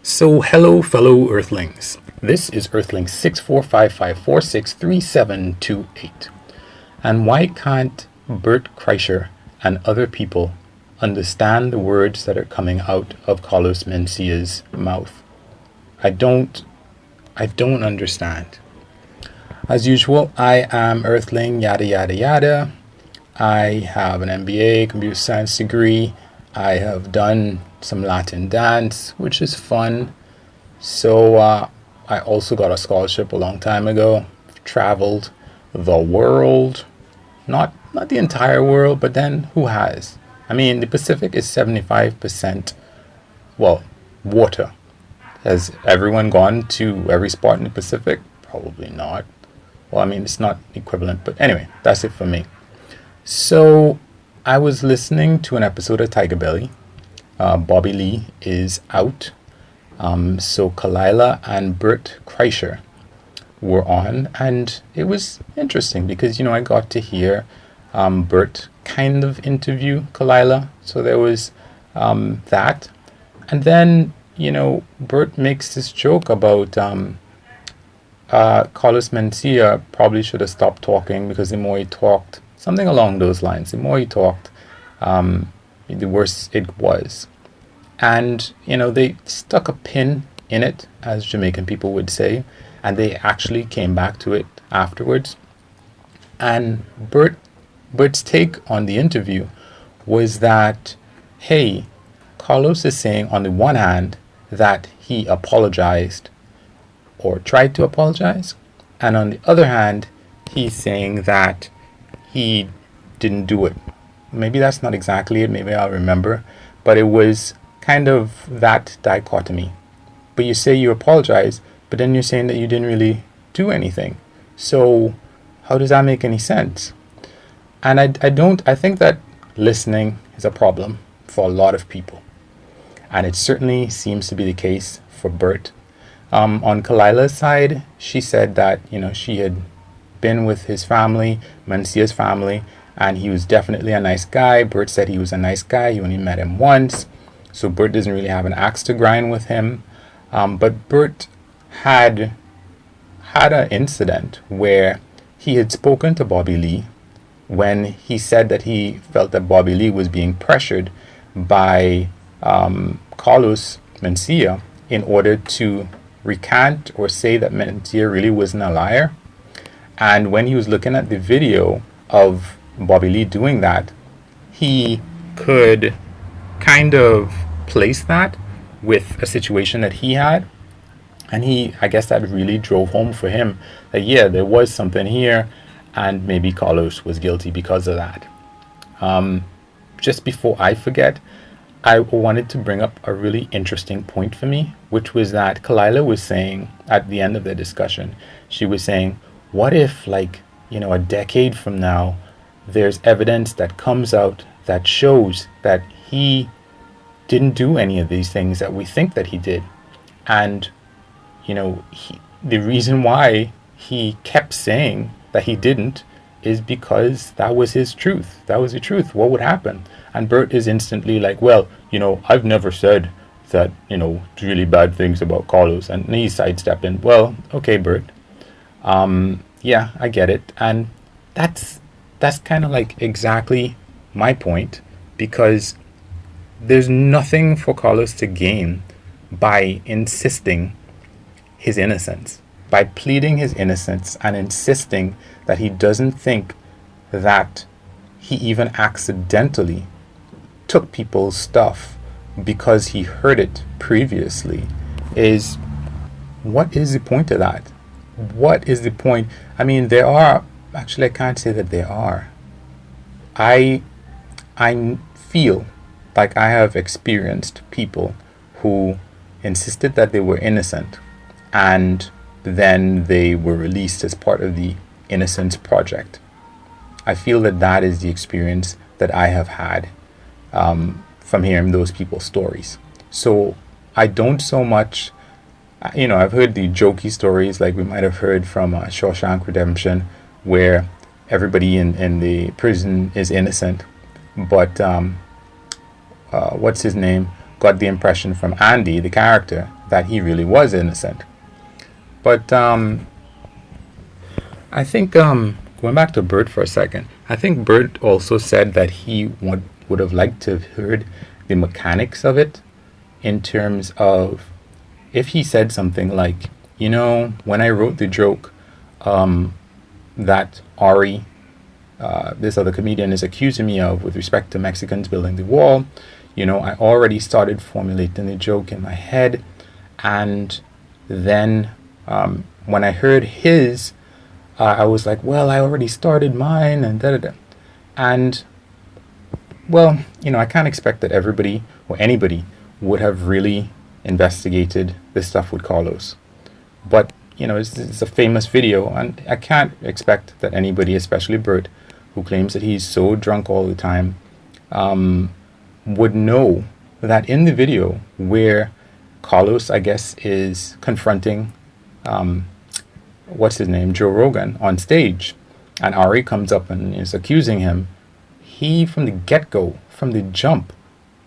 So, hello, fellow Earthlings. This is Earthling 6455463728. And why can't Bert Kreischer and other people understand the words that are coming out of Carlos Mencia's mouth? I don't understand. As usual, I am Earthling, yada yada yada. I have an MBA, computer science degree. I have done some Latin dance, which is fun. So I also got a scholarship a long time ago. Traveled the world, not the entire world, but then who has? I mean, the Pacific is 75%, well, water. Has everyone gone to every spot in the Pacific? Probably not. Well, I mean, it's not equivalent, but anyway, that's it for me. So I was listening to an episode of Tiger Belly. Bobby Lee is out. So Kalila and Bert Kreischer were on, and it was interesting because, I got to hear Bert kind of interview Kalila. So there was that. And then, Bert makes this joke about Carlos Mencia probably should have stopped talking because the more he talked, something along those lines, the more he talked, the worse it was. And, they stuck a pin in it, as Jamaican people would say, and they actually came back to it afterwards. And Bert's take on the interview was that, hey, Carlos is saying on the one hand that he apologized or tried to apologize, and on the other hand, he's saying that he didn't do it. Maybe that's not exactly it, maybe I'll remember, but it was kind of that dichotomy. But you say you apologize, but then you're saying that you didn't really do anything. So how does that make any sense? And I think that listening is a problem for a lot of people. And it certainly seems to be the case for Bert. On Kalila's side, she said that, she had been with his family, Mencia's family, and he was definitely a nice guy. Bert said he was a nice guy. He only met him once. So Bert doesn't really have an axe to grind with him. But Bert had an incident where he had spoken to Bobby Lee when he said that he felt that Bobby Lee was being pressured by Carlos Mencia in order to recant or say that Mencia really wasn't a liar. And when he was looking at the video of Bobby Lee doing that, he could kind of place that with a situation that he had. And I guess that really drove home for him that, yeah, there was something here, and maybe Carlos was guilty because of that. Just before I forget, I wanted to bring up a really interesting point for me, which was that Kalila was saying at the end of the discussion, she was saying, what if, a decade from now, there's evidence that comes out that shows that he didn't do any of these things that we think that he did. And, the reason why he kept saying that he didn't is because that was his truth. That was the truth. What would happen? And Bert is instantly like, well, I've never said that, really bad things about Carlos. And he's sidestepping. Well, okay, Bert. Yeah, I get it. And that's kind of like exactly my point, because there's nothing for Carlos to gain by insisting his innocence, by pleading his innocence and insisting that he doesn't think that he even accidentally took people's stuff because he heard it previously. What is the point of that? What is the point? I mean, I can't say that there are. I feel like I have experienced people who insisted that they were innocent, and then they were released as part of the Innocence Project. I feel that is the experience that I have had from hearing those people's stories. So I don't so much, I've heard the jokey stories like we might have heard from Shawshank Redemption, where everybody in the prison is innocent, but what's his name? got the impression from Andy, the character, that he really was innocent. But I think going back to Bert for a second, I think Bert also said that he would have liked to have heard the mechanics of it, in terms of if he said something like, when I wrote the joke that Ari, this other comedian, is accusing me of with respect to Mexicans building the wall, I already started formulating the joke in my head, and then when I heard his, I was like, well, I already started mine, and da da da. And, well, I can't expect that everybody or anybody would have really investigated this stuff with Carlos. But, it's a famous video, and I can't expect that anybody, especially Bert, who claims that he's so drunk all the time, would know that in the video where Carlos, I guess, is confronting what's his name, Joe Rogan, on stage, and Ari comes up and is accusing him, he, from the get-go, from the jump,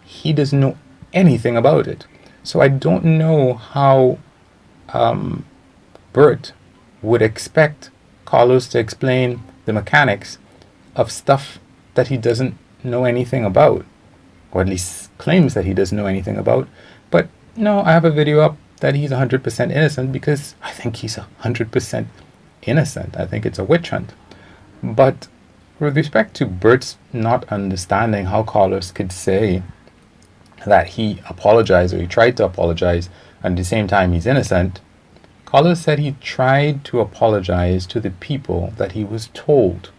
he doesn't know anything about it. So I don't know how Bert would expect Carlos to explain the mechanics of stuff that he doesn't know anything about, or at least claims that he doesn't know anything about. But no, I have a video up that he's 100% innocent, because I think he's 100% innocent. I think it's a witch hunt. But with respect to Bert's not understanding how Carlos could say that he apologized, or he tried to apologize, and at the same time he's innocent, Carlos said he tried to apologize to the people that he was told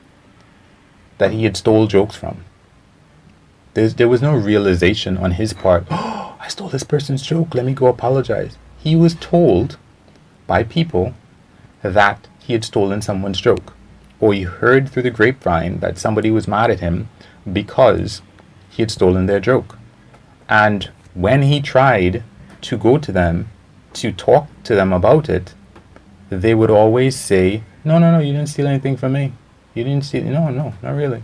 that he had stole jokes from. There was no realization on his part, oh, I stole this person's joke, let me go apologize. He was told by people that he had stolen someone's joke, or he heard through the grapevine that somebody was mad at him because he had stolen their joke. And when he tried to go to them to talk to them about it, they would always say, no, you didn't steal anything from me. You didn't steal, no, not really.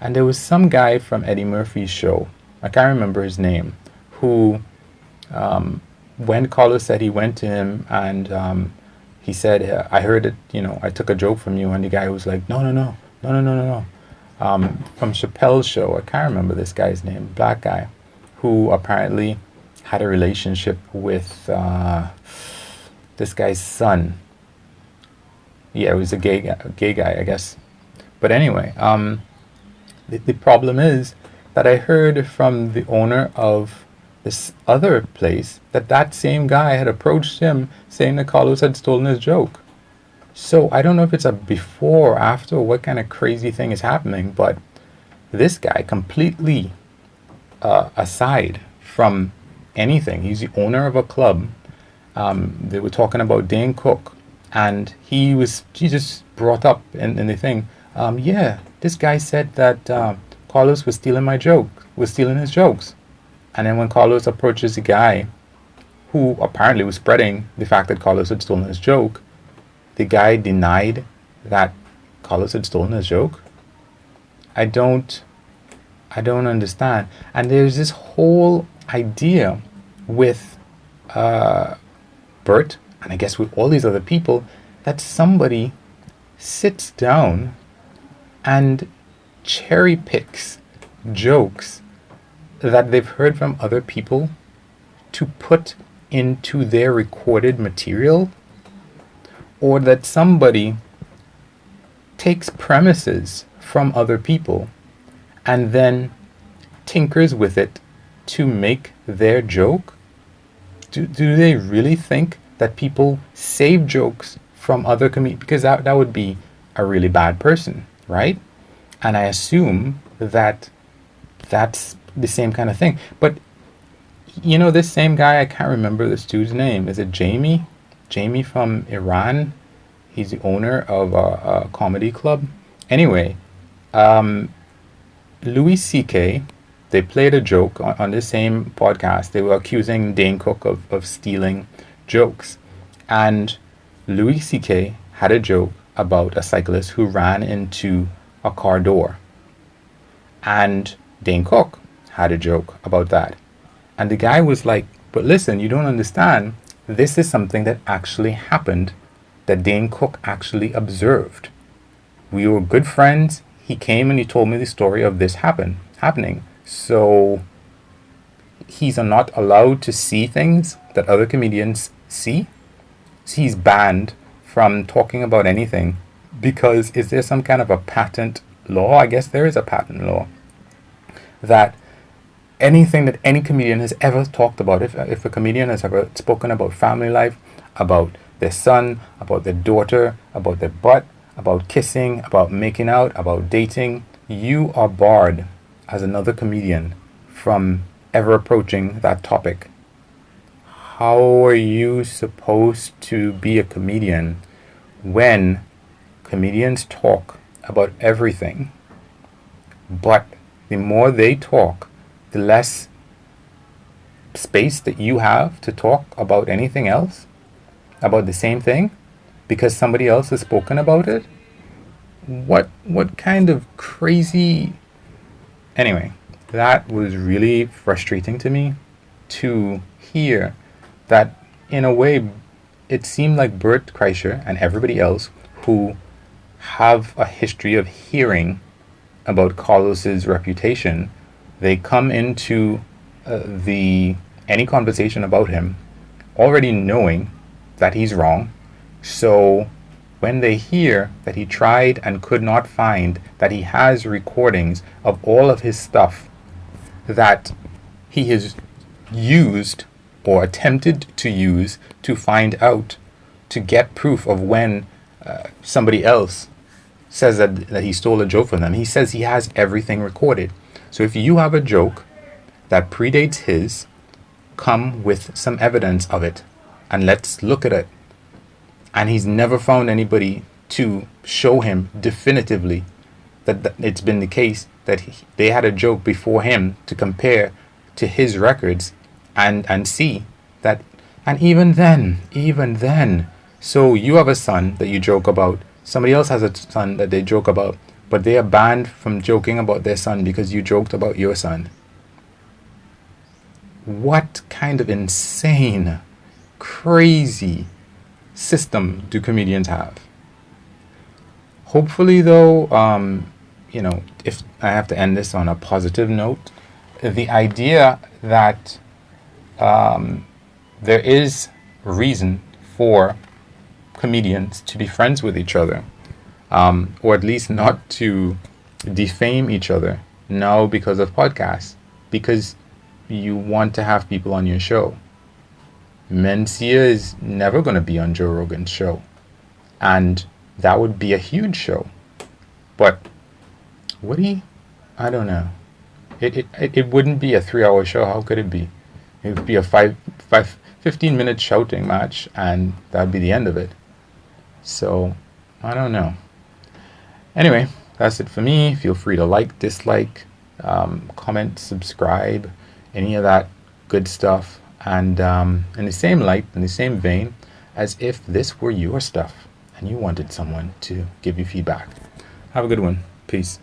And there was some guy from Eddie Murphy's show, I can't remember his name, who, when Carlos said he went to him and he said, I heard it, I took a joke from you, and the guy was like, no. From Chappelle's show, I can't remember this guy's name, black guy, who apparently had a relationship with this guy's son. Yeah, it was a gay guy, I guess. But anyway, the problem is that I heard from the owner of this other place that same guy had approached him saying that Carlos had stolen his joke. So I don't know if it's a before or after, or what kind of crazy thing is happening, but this guy completely aside from anything. He's the owner of a club. They were talking about Dane Cook, and he just brought up in the thing, this guy said that Carlos was stealing his jokes. And then when Carlos approaches the guy who apparently was spreading the fact that Carlos had stolen his joke, the guy denied that Carlos had stolen his joke. I don't understand. And there's this whole idea with Bert, and I guess with all these other people, that somebody sits down and cherry picks jokes that they've heard from other people to put into their recorded material, or that somebody takes premises from other people and then tinkers with it to make their joke. Do they really think that people save jokes from other comedians? Because that would be a really bad person, right? And I assume that that's the same kind of thing. But this same guy, I can't remember this dude's name. Is it Jamie? Jamie from Iran. He's the owner of a comedy club. Anyway, Louis C.K., they played a joke on the same podcast. They were accusing Dane Cook of stealing jokes. And Louis C.K. had a joke about a cyclist who ran into a car door. And Dane Cook had a joke about that. And the guy was like, but listen, you don't understand. This is something that actually happened, that Dane Cook actually observed. We were good friends. He came and he told me the story of this happening. So he's not allowed to see things that other comedians see. So he's banned from talking about anything because is there some kind of a patent law? I guess there is a patent law that anything that any comedian has ever talked about, if a comedian has ever spoken about family life, about their son, about their daughter, about their butt, about kissing, about making out, about dating, you are barred as another comedian from ever approaching that topic. How are you supposed to be a comedian when comedians talk about everything, but the more they talk, the less space that you have to talk about anything else, about the same thing, because somebody else has spoken about it? What kind of crazy... Anyway, that was really frustrating to me to hear that. In a way, it seemed like Bert Kreischer and everybody else who have a history of hearing about Carlos's reputation, they come into any conversation about him already knowing that he's wrong. So when they hear that he tried and could not find, that he has recordings of all of his stuff that he has used or attempted to use to find out, to get proof of when somebody else says that he stole a joke from them. He says he has everything recorded. So if you have a joke that predates his, come with some evidence of it and let's look at it. And he's never found anybody to show him definitively that it's been the case that they had a joke before him to compare to his records and see that. And even then, so you have a son that you joke about, somebody else has a son that they joke about, but they are banned from joking about their son because you joked about your son. What kind of insane, crazy system do comedians have? Hopefully though, if I have to end this on a positive note, the idea that there is reason for comedians to be friends with each other, or at least not to defame each other now because of podcasts, because you want to have people on your show. Mencia is never going to be on Joe Rogan's show, and that would be a huge show. But I don't know. It wouldn't be a 3-hour show. How could it be? It would be a 15-minute shouting match, and that would be the end of it. So, I don't know. Anyway, that's it for me. Feel free to like, dislike, comment, subscribe, any of that good stuff. And in the same light, in the same vein, as if this were your stuff and you wanted someone to give you feedback. Have a good one. Peace.